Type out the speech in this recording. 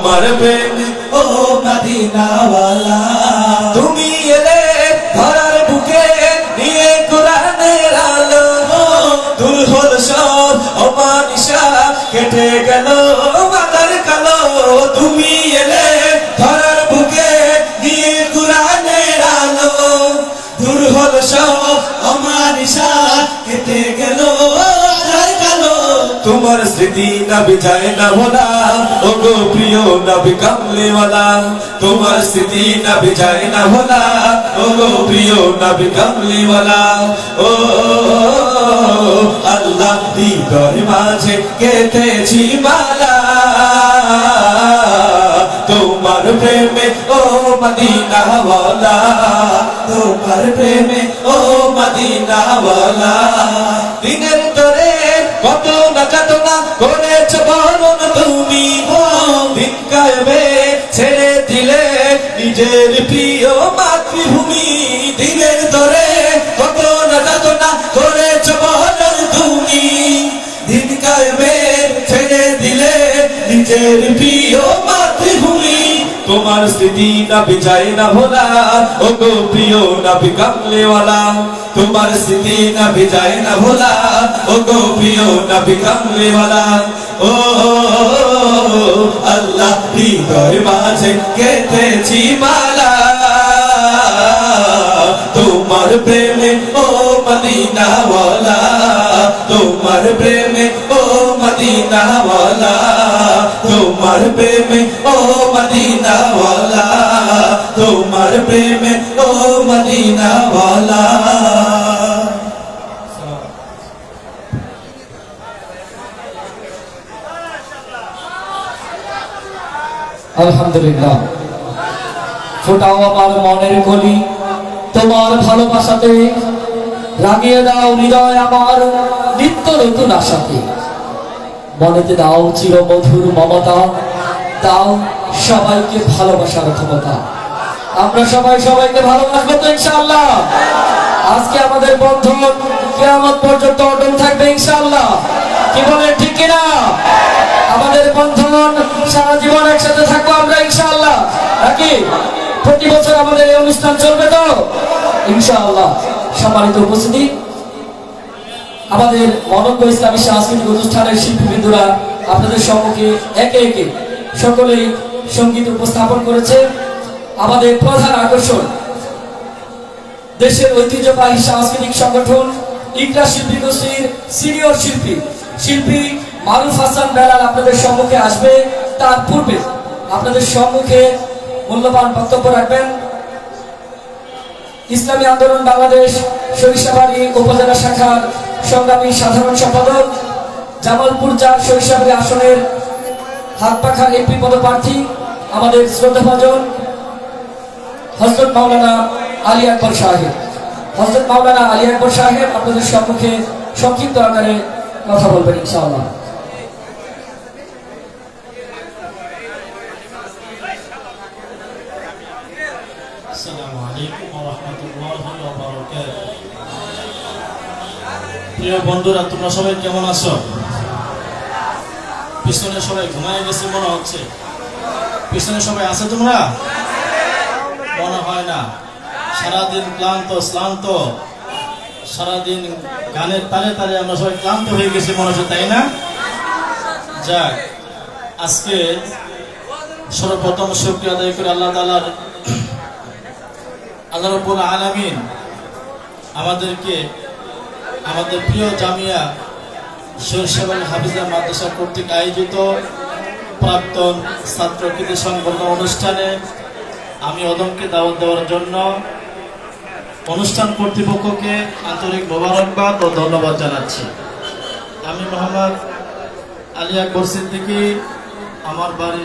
তোমার প্রেমে ও মদিনাওয়ালা তুমি এলে ধরার বুকে নিয়ে কোরআনের আলো দূর হল সব অমানিসা কেটে গেল মাথার কালো তুমি এলে ধরার বুকে নিয়ে কোরআনের আলো দূর হল সব অমানিসা কেটে গেল মাথার কালো তোমার স্মৃতি নবী যায় না ভোলা ও গো প্রিয় নবী কামলিওয়ালা তোমার স্মৃতি নবী যায় না ভোলা ও গো প্রিয় নবী কামলিওয়ালা ও আল্লাহ হৃদয় মাঝে গেঁথেছি মালা তোমার প্রেমে ও মদিনাওয়ালা তোমার প্রেমে ও মদিনাওয়ালা দিনের তোরে কত না কত না করেছ বরণ তুমি দিন কায়বে ছেড়ে দিলে নিজের প্রিয় মাতৃভূমি দিনের তোরে কত না কত না করেছ বরণ তুমি দিন কায়বে ছেড়ে দিলে নিজের প্রিয় মাতৃভূমি তোমার স্মৃতি নবী যায় না ভোলা ও গো প্রিয় নবী কামলিওয়ালা তোমার স্মৃতি নবী যায় না ভোলা ও গো প্রিয় নবী কামলিওয়ালা ও আল্লাহ হৃদয় মাঝে গেঁথেছি মালা তোমার প্রেমে ও মদিনাওয়ালা তোমার প্রেমে ও মদিনাওয়ালা তোমার প্রেমে ও মদিনাওয়ালা তোমার প্রেমে ও মদিনাওয়ালা আলহামদুলিল্লাহ ফোটাও আমার মনের কলি তোমার ভালোবাসাতে লাগিয়ে দাও হৃদয় আমার নিত্য নতুন আশাতে মনেতে দাও চিরমধুর মমতা দাও সবাইকে ভালোবাসার ক্ষমতা আমরা সবাই সবাইকে ভালোবাসবো তো ইনশাআল্লাহ আজকে আমাদের বন্ধন কিয়ামত পর্যন্ত অটল থাকবে ইনশাআল্লাহ কি বলেন ঠিক কিনা আমাদের বন্ধন সারা জীবন একসাথে থাকবো আমরা ইনশাআল্লাহ নাকি প্রতি বছর আমাদের এই অনুষ্ঠান চলবে তো ইনশাআল্লাহ সম্মানিত উপস্থিতি আমাদের অনন্ত ইসলামী সাংস্কৃতিক অনুষ্ঠানের শিল্পীবৃন্দরা আপনাদের সম্মুখে একে একে সকলেই সঙ্গীত উপস্থাপন করেছে আমাদের প্রধান আকর্ষণ দেশের ঐতিহ্যবাহী সাংস্কৃতিক সংগঠন ইকরা শিল্পী গোষ্ঠীর সিনিয়র শিল্পী মারুফ হাসান বেলাল আপনাদের সম্মুখে আসবে তার পূর্বে আপনাদের সম্মুখে মূল্যবান বক্তব্য রাখবেন ইসলামী আন্দোলন বাংলাদেশ সরিষাবাড়ি উপজেলা শাখার সংগ্রামী সাধারণ সম্পাদক জামালপুর 4 সরিষাবাড়ি আসনের হাতপাখা এমপি পদপ্রার্থী আমাদের শ্রদ্ধাভাজন হযরত মাওলানা আলী আকবর সাহেব আপনাদের সম্মুখে সংক্ষিপ্ত আকারে কথা বলবেন ইনশাআল্লাহ আসসালামু আলাইকুম ওয়া রাহমাতুল্লাহি ওয়া বারাকাতুহু প্রিয় বন্ধুরা তোমরা সবাই কেমন আছো পিছনে সবাই ঘুমায় গেছে মনে হচ্ছে পিছনে সবাই আছে তোমরা মনে হয় না সারাদিন শ্রান্ত সারাদিন গানের তালে তালে আমরা সবাই ক্লান্ত হয়ে গেছি মনে হচ্ছে তাই না যাক আজকে সর্বপ্রথম শুকরিয়া আদায় করে আল্লাহ রাব্বুল আলামিন আমাদেরকে আমাদের প্রিয় জামিয়া সরিষাবাড়ি হাফিজা মাদ্রাসা কর্তৃক আয়োজিত প্রাক্তন ছাত্র কৃতি সংবর্ধনা অনুষ্ঠানে আমি অদমকে দাওয়াত দেওয়ার জন্য অনুষ্ঠান কর্তৃপক্ষকে আন্তরিক মোবারকবাদ ও ধন্যবাদ জানাচ্ছি আমি মোহাম্মদ আলী আকবর সিদ্দিকী আমার বাড়ি